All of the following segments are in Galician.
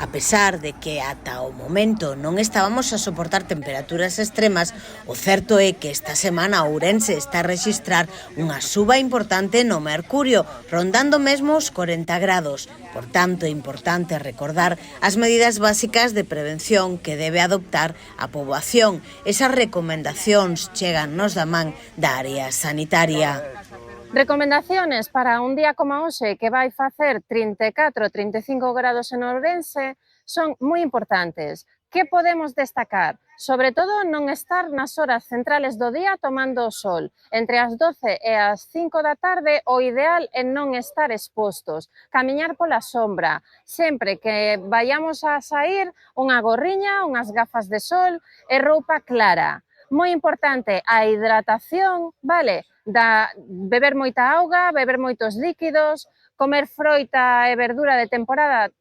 A pesar de que ata o momento non estábamos a soportar temperaturas extremas, o certo é que esta semana Ourense está a rexistrar unha suba importante no mercurio, rondando mesmo os 40 grados. Por tanto, é importante recordar as medidas básicas de prevención que debe adoptar a poboación. Esas recomendacións chegan-nos da man da área sanitaria. Recomendaciones para un día como hoxe que vai facer 34-35 grados en Ourense son moi importantes. Que podemos destacar? Sobre todo non estar nas horas centrales do día tomando o sol. Entre as 12 e as 5 da tarde o ideal é non estar expostos. Camiñar pola sombra. Sempre que vayamos a sair, unha gorriña, unhas gafas de sol e roupa clara. Moi importante a hidratación, vale? Beber moita auga, beber moitos líquidos, comer froita e verdura de temporada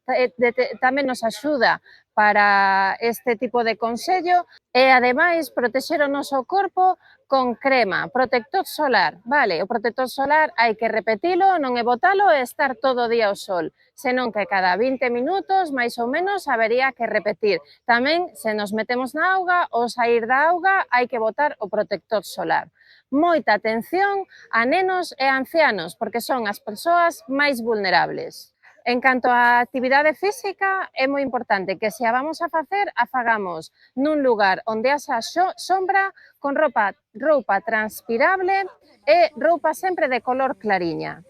tamén nos axuda para este tipo de consello e, ademais, protexer o noso corpo con crema, protector solar, vale? O protector solar hai que repetilo, non é botalo e estar todo o día ao sol, senón que cada 20 minutos, máis ou menos, habería que repetir. Tamén, se nos metemos na auga, ao sair da auga, hai que botar o protector solar. Moita atención a nenos e ancianos, porque son as persoas máis vulnerables. En canto á actividade física, é moi importante que se a vamos a facer, a fagamos nun lugar onde haxa sombra, con roupa transpirable e roupa sempre de color clariña.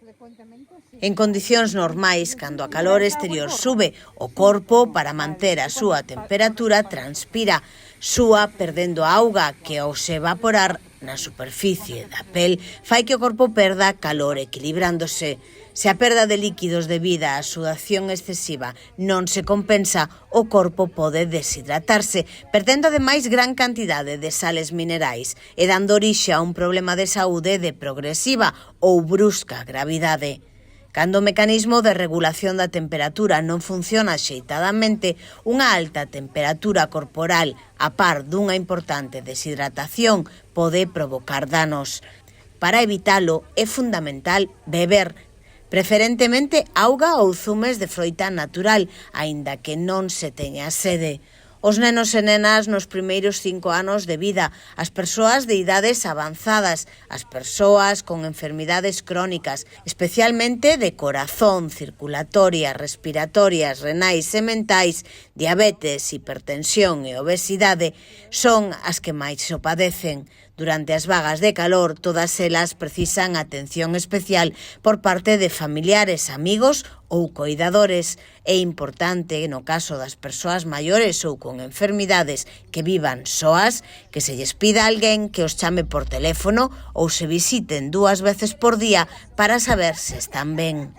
En condicións normais, cando a calor exterior sube, o corpo, para manter a súa temperatura, transpira, súa perdendo a auga que ao se evaporar na superficie da pel fai que o corpo perda calor equilibrándose. Se a perda de líquidos debida á sudación excesiva non se compensa, o corpo pode deshidratarse, perdendo ademais gran cantidade de sales minerais e dando orixe a un problema de saúde de progresiva ou brusca gravidade. Cando o mecanismo de regulación da temperatura non funciona axeitadamente, unha alta temperatura corporal a par dunha importante deshidratación pode provocar danos. Para evitalo é fundamental beber, preferentemente auga ou zumes de froita natural, aínda que non se teña sede. Os nenos e nenas nos primeiros 5 anos de vida, as persoas de idades avanzadas, as persoas con enfermidades crónicas, especialmente de corazón, circulatorias, respiratorias, renais e mentais, diabetes, hipertensión e obesidade, son as que máis o padecen. Durante as vagas de calor, todas elas precisan atención especial por parte de familiares, amigos ou coidadores. É importante, no caso das persoas maiores ou con enfermidades que vivan soas, que se lles pida a alguén que os chame por teléfono ou se visiten 2 veces por día para saber se están ben.